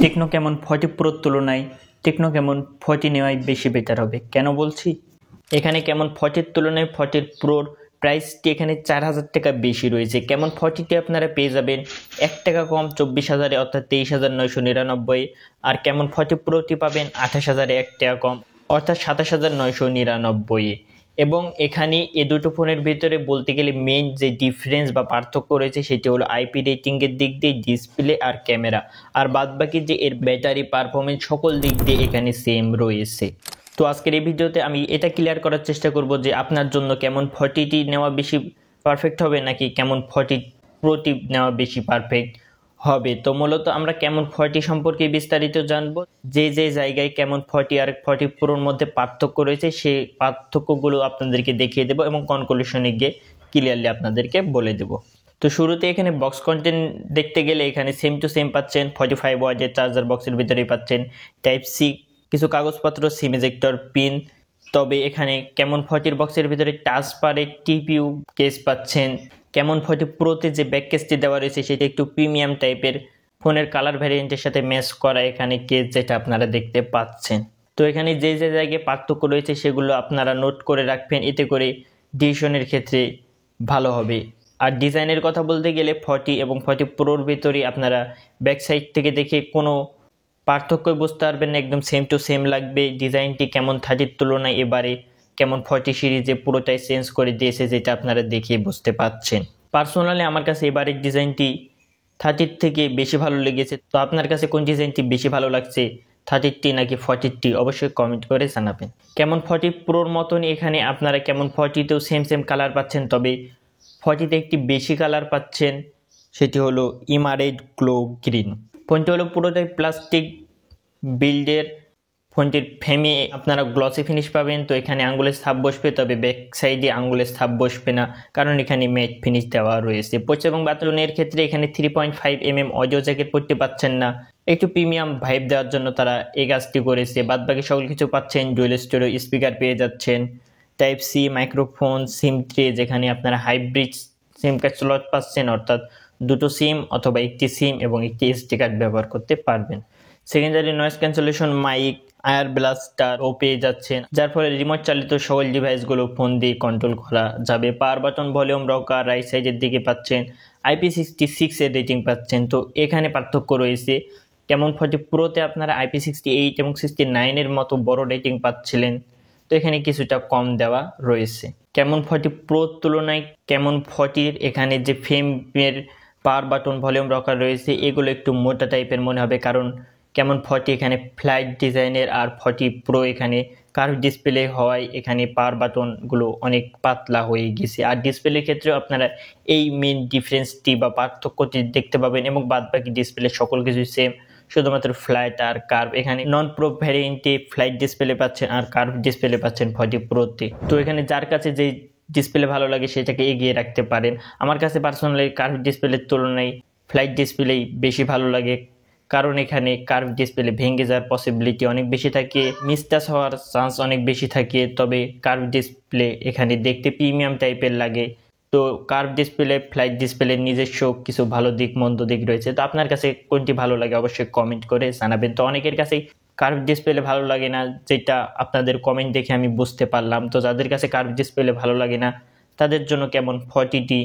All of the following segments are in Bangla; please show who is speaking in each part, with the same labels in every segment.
Speaker 1: টেকনো কেমন 40 প্রোর তুলনায় টেকনো কেমন 40 নেওয়াই বেশি বেটার হবে। কেন বলছি, এখানে কেমন 40 তুলনায় 40 প্রোর প্রাইসটি এখানে 4000 টাকা বেশি রয়েছে। কেমন 40টি আপনারা পেয়ে যাবেন 1 টাকা কম 24,000 অর্থাৎ 23,999, আর কেমন 40 প্রোটি পাবেন 28,000 1 টাকা কম অর্থাৎ 27,999। এবং এখানে এ দুটো ফোনের ভিতরে বলতে গেলে মেইন যে ডিফারেন্স বা পার্থক্য রয়েছে সেটি হলো আইপি রেটিংয়ের দিক দিয়ে, ডিসপ্লে আর ক্যামেরা, আর বাদবাকি যে এর ব্যাটারি পারফরমেন্স সকল দিক দিয়ে এখানে সেম রয়েছে। তো আজকের এই ভিডিওতে আমি এটা ক্লিয়ার করার চেষ্টা করব যে আপনার জন্য কেমন 40টি নেওয়া বেশি পারফেক্ট হবে নাকি কেমন 40 প্রোটি নেওয়া বেশি পারফেক্ট হবে। তো মূলত আমরা কেমন 40 সম্পর্কে বিস্তারিত জানবো, যে যে জায়গায় কেমন 40 আর 40 প্রোর মধ্যে পার্থক্য রয়েছে সেই পার্থক্যগুলো আপনাদেরকে দেখিয়ে দেবো এবং কনক্লুশনে গিয়ে ক্লিয়ারলি আপনাদেরকে বলে দেবো। তো শুরুতে এখানে বক্স কন্টেন্ট দেখতে গেলে এখানে সেম টু সেম পাচ্ছেন, 45 ওয়াটের চার্জার বক্সের ভিতরেই পাচ্ছেন, টাইপ সি কিছু কাগজপত্র, সিম ইজেক্টর পিন। তবে এখানে কেমন 40 বক্সের ভিতরে টাচ পারে টিপিইউ কেস পাচ্ছেন। কেমন 40 প্রোতে যে ব্যাক কেসটি দেওয়া রয়েছে সেটা একটু প্রিমিয়াম টাইপের, ফোনের কালার ভ্যারিয়েন্টের সাথে ম্যাচ করা এখানে কেস যেটা আপনারা দেখতে পাচ্ছেন। তো এখানে যে যে জায়গায় পার্থক্য রয়েছে সেগুলো আপনারা নোট করে রাখবেন, এতে করে ডিসিশনের ক্ষেত্রে ভালো হবে। আর ডিজাইনের কথা বলতে গেলে 40 এবং 40 প্রোর ভিতরে আপনারা ব্যাক সাইড থেকে দেখে কোনো পার্থক্য বুঝতে পারবেন না, একদম সেম টু সেম লাগবে। ডিজাইনটি কেমন 30 তুলনায় এবারে কেমন 40 সিরিজে পুরোটাই চেঞ্জ করে দিয়েছে, যেটা আপনারা দেখে বুঝতে পাচ্ছেন। পার্সোনালি আমার কাছে এবারের ডিজাইনটি 30 থেকে বেশি ভালো লেগেছে। তো আপনার কাছে কোন ডিজাইনটি বেশি ভালো লাগছে, 30টি নাকি 40টি, অবশ্যই কমেন্ট করে জানাবেন। কেমন 40 প্রোর মতনই এখানে আপনারা কেমন 40তেও সেম সেম কালার পাচ্ছেন, তবে 40তে একটি বেশি কালার পাচ্ছেন, সেটি হলো ইমারেড গ্লো গ্রিন। ফোনটি হলো পুরোটাই প্লাস্টিক বিল্ডের। ফোনটির ফ্রেমে আপনারা গ্লসি ফিনিশ পাবেন। তো এখানে আঙ্গুলের ছাপ বসবে, তবে ব্যাক সাইডে আঙ্গুলের ছাপ বসবে না, কারণ এখানে ম্যাট ফিনিশ দেওয়া রয়েছে। পোর্ট এবং বাথরুমের ক্ষেত্রে এখানে 3.5 mm অডিও জ্যাকেট পড়তে পাচ্ছেন না, একটু প্রিমিয়াম ভাইব দেওয়ার জন্য তারা এই কাজটি করেছে। বাদবাকি সকল কিছু পাচ্ছেন, ডুয়েল স্টোরিও স্পিকার পেয়ে যাচ্ছেন, type C microphone, SIM tray যেখানে আপনারা হাইব্রিড সিম কার্ড স্লট পাচ্ছেন, অর্থাৎ দুটো সিম অথবা একটি সিম এবং একটি এসডি কার্ড ব্যবহার করতে পারবেন। সেকেন্ডারি নয়েজ ক্যান্সেলেশন মাইক, আয়ার ব্লাস্টার ও পেয়ে যাচ্ছেন, যার ফলে রিমোট চালিত সকল ডিভাইসগুলো ফোন দিয়ে কন্ট্রোল করা যাবে। Power button, volume rocker right সাইডের দিকে পাচ্ছেন, IP66 এর রেটিং পাচ্ছেন। তো এখানে পার্থক্য রয়েছে, কেমন 40 প্রোতে আপনারা IP68 এবং 69 এর মতো বড় রেটিং পাচ্ছিলেন, তো এখানে কিছুটা কম দেওয়া রয়েছে। কেমন 40 প্রোর তুলনায় কেমন 40 এখানে যে ফ্রেমের পাওয়ার বাটন, ভলিউম রকার রয়েছে এগুলো একটু মোটা টাইপের মনে হবে, কারণ কেমন 40 এখানে ফ্লাইট ডিজাইনের আর 40 প্রো এখানে কার্ভ ডিসপ্লে হওয়ায় এখানে পাওয়ার বাটনগুলো অনেক পাতলা হয়ে গেছে। আর ডিসপ্লের ক্ষেত্রেও আপনারা এই মেন ডিফারেন্সটি বা পার্থক্যটি দেখতে পাবেন, এবং বাদবাকি ডিসপ্লে সকল কিছু সেম, শুধুমাত্র ফ্লাইট আর কার্ভ। এখানে নন প্রো ভ্যারিয়েন্টে ফ্লাইট ডিসপ্লে পাচ্ছেন আর কার্ভ ডিসপ্লে পাচ্ছেন 40 প্রোতে। তো এখানে যার কাছে যে ডিসপ্লে ভালো লাগে সেটাকে এগিয়ে রাখতে পারেন। আমার কাছে পার্সোনালি কার্ভ ডিসপ্লের তুলনায় ফ্লাইট ডিসপ্লেই বেশি ভালো লাগে, কারণ এখানে কার্ভ ডিসপ্লে ভেঙে যাওয়ার পসিবিলিটি অনেক বেশি থাকে, মিসটাচ হওয়ার চান্স অনেক বেশি থাকে। তবে কার্ভ ডিসপ্লে এখানে দেখতে প্রিমিয়াম টাইপের লাগে। তো কার্ভ ডিসপ্লে, ফ্লাইট ডিসপ্লের নিজস্ব কিছু ভালো দিক মন্দ দিক রয়েছে। তো আপনার কাছে কোনটি ভালো লাগে অবশ্যই কমেন্ট করে জানাবেন। তো অনেকের কাছে কার্ভ ডিসপ্লে ভালো লাগে না, যেটা আপনাদের কমেন্ট দেখে আমি বুঝতে পারলাম। তো যাদের কাছে কার্ভ ডিসপ্লে ভালো লাগে না তাদের জন্য কেমন 40টি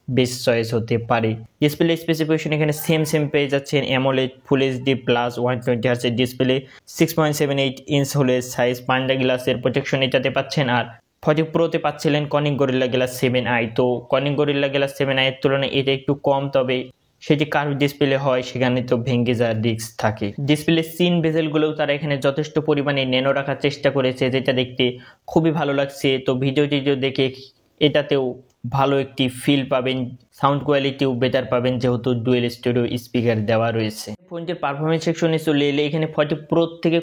Speaker 1: বেস্ট চয়েস হতে পারে। ডিসপ্লে স্পেসিফিকেশন এখানে সেম পেয়ে যাচ্ছেন, অ্যামোলেড ফুল এইচডি প্লাস 120 হার্টজের ডিসপ্লে, 6.78 ইঞ্চ হলে সাইজ, পান্ডা গ্লাসের প্রোটেকশন এটাতে পাচ্ছেন। আর 40 প্রোতে পাচ্ছিলেন কর্নিং গরিল্লা গ্লাস 7i। তো কর্নিং গরিল্লা গ্লাস 7i এর তুলনায় এটা একটু কম, তবে সেটি কার্ভ ডিসপ্লে হয় সেখানে তো ভেঙে যাওয়ার রিস্ক থাকে। ডিসপ্লে সিন বেজেলগুলোও তারা এখানে যথেষ্ট পরিমাণে ন্যানো রাখার চেষ্টা করেছে, যেটা দেখতে খুবই ভালো লাগছে। তো ভিডিওটি দেখে এটাতেও ভালো একটি ফিল পাবেন, সাউন্ড কোয়ালিটিও বেটার পাবেন, যেহেতু ডুয়েল স্টোরিও স্পিকার দেওয়া রয়েছে। ফোনটির পারফরমেন্স সেকশনে চলে এলে এখানে 40 প্রো থেকে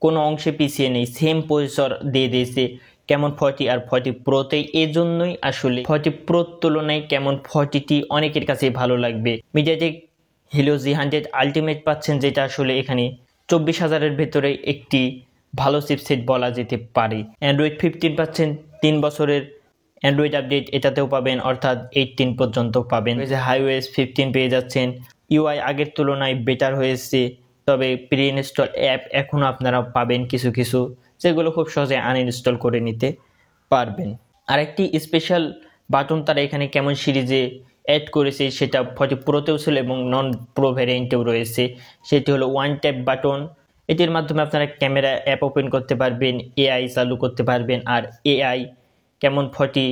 Speaker 1: কোনো অংশে পিছিয়ে নেই, সেম প্রসেসর দিয়ে দিয়েছে কেমন 40 আর 40 প্রোতেই। এজন্যই আসলে 40 প্রোর তুলনায় কেমন 40টি অনেকের কাছেই ভালো লাগবে। মিডিয়াটেক হিলিও G100 আলটিমেট পাচ্ছেন, যেটা আসলে এখানে 24,000-এর ভেতরে একটি ভালো চিপসেট বলা যেতে পারে। অ্যান্ড্রয়েড 15 পাচ্ছেন, 3 বছরের অ্যান্ড্রয়েড আপডেট এটাতেও পাবেন, অর্থাৎ 18 পর্যন্ত পাবেন। iOS 15 পেয়ে যাচ্ছেন। ইউআই আগের তুলনায় বেটার হয়েছে, তবে প্রি ইনস্টল অ্যাপ এখনও আপনারা পাবেন কিছু কিছু, যেগুলো খুব সহজে আনইনস্টল করে নিতে পারবেন। আরেকটি স্পেশাল বাটন তারা এখানে কেমন সিরিজে অ্যাড করেছে, সেটা 40 প্রোতেও ছিল এবং নন প্রো ভ্যারিয়েন্টেও রয়েছে। সেটি হলো ওয়ান ট্যাপ বাটন। এটির মাধ্যমে আপনারা ক্যামেরা অ্যাপ ওপেন করতে পারবেন, এআই চালু করতে পারবেন। আর এআই কেমন 40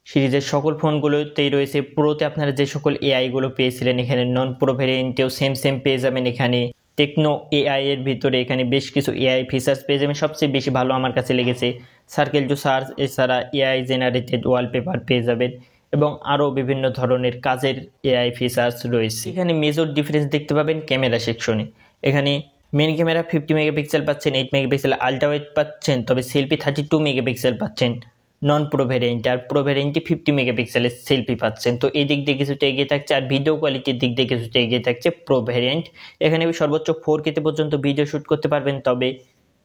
Speaker 1: সিরিজের সকল ফোনগুলোতেই রয়েছে। প্রোতে আপনারা যে সকল এআইগুলো পেয়েছিলেন, এখানে নন প্রো ভ্যারিয়েন্টেও সেম পেয়ে যাবেন। এখানে টেকনো এআই এর ভিতরে এখানে বেশ কিছু এআই ফিচার্স পেয়ে যাবেন। সবচেয়ে বেশি ভালো আমার কাছে লেগেছে সার্কেল টু সার্চ, এছাড়া এআই জেনারেটেড ওয়ালপেপার পেয়ে যাবেন এবং আরও বিভিন্ন ধরনের কাজের এআই ফিচার্স রয়েছে। এখানে মেজর ডিফারেন্স দেখতে পাবেন ক্যামেরা সেকশনে। এখানে মেন ক্যামেরা 50 মেগাপিক্সেল পাচ্ছেন, 8 মেগাপিক্সেল আলট্রা ওয়াইড পাচ্ছেন, তবে সেলফি 32 মেগাপিক্সেল পাচ্ছেন নন প্রো ভ্যারিয়েন্ট। আর প্রো ভ্যারিয়েন্টে 50 মেগাপিক্সেলের সেলফি পাচ্ছেন। তো এই দিক দিয়ে কিছুটা এগিয়ে থাকছে, আর ভিডিও কোয়ালিটির দিক দিয়ে কিছুটা এগিয়ে থাকছে প্রো ভ্যারিয়েন্ট। এখানে সর্বোচ্চ 4K পর্যন্ত ভিডিও শ্যুট করতে পারবেন, তবে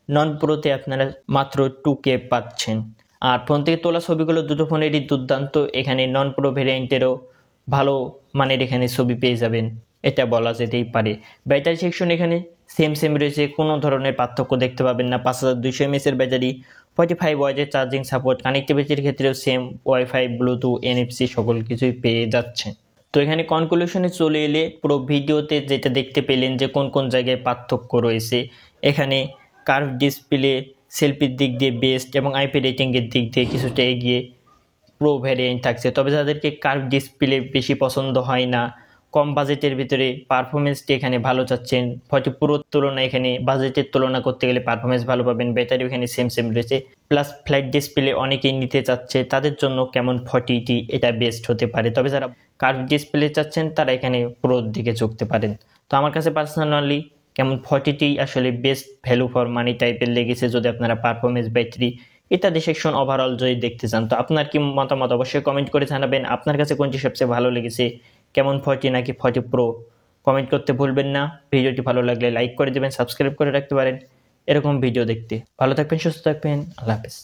Speaker 1: নন প্রোতে আপনারা মাত্র 2K পাচ্ছেন। আর ফোন থেকে তোলা ছবিগুলো দুটো ফোনেরই দুর্দান্ত। এখানে নন প্রো ভ্যারিয়েন্টেরও ভালো মানের এখানে ছবি পেয়ে যাবেন, এটা বলা যেতেই পারে। ব্যাটারি সেকশন এখানে সেম রয়েছে, কোনো ধরনের পার্থক্য দেখতে পাবেন না। 5200 mAh এর ব্যাটারি, 45 ওয়াটের চার্জিং সাপোর্ট, কানেক্টিভিটির ক্ষেত্রেও সেম, ওয়াইফাই, ব্লুটুথ, NFC সকল কিছুই পেয়ে যাচ্ছেন। তো এখানে কনক্লুশনে চলে এলে পুরো ভিডিওতে যেটা দেখতে পেলেন যে কোন কোন জায়গায় পার্থক্য রয়েছে। এখানে কার্ভ ডিসপ্লে সেলফির দিক দিয়ে বেস্ট এবং আইপি রেটিংয়ের দিক দিয়ে কিছুটা এগিয়ে প্রো ভ্যারিয়েন্ট থাকছে। তবে যাদেরকে কার্ভ ডিসপ্লে বেশি পছন্দ হয় না, কম বাজেটের ভিতরে পারফরমেন্সটি এখানে ভালো চাচ্ছেন, 40 প্রোর তুলনায় এখানে বাজেটের তুলনা করতে গেলে পারফরমেন্স ভালো পাবেন। ব্যাটারিও এখানে সেম রয়েছে, প্লাস ফ্ল্যাট ডিসপ্লে অনেকেই নিতে চাচ্ছে, তাদের জন্য কেমন 40টি এটা বেস্ট হতে পারে। তবে যারা কার্ভ ডিসপ্লে চাচ্ছেন তারা এখানে প্রোর দিকে ঝুঁকতে পারেন। তো আমার কাছে পার্সোনালি কেমন 40টি আসলে বেস্ট ভ্যালু ফর মানি টাইপের লেগেছে, যদি আপনারা পারফরমেন্স, ব্যাটারি ইত্যাদি সেকশন ওভারঅল যদি দেখতে চান। তো আপনার কি মতামত অবশ্যই কমেন্ট করে জানাবেন। আপনার কাছে কোনটি সবচেয়ে ভালো লেগেছে, কেমন 40 নাকি 40 প্রো, কমেন্ট করতে ভুলবেন না। ভিডিওটি ভালো লাগলে লাইক করে দেবেন, সাবস্ক্রাইব করে রাখতে পারেন এরকম ভিডিও দেখতে। ভালো থাকবেন, সুস্থ থাকবেন, আল্লাহ হাফেজ।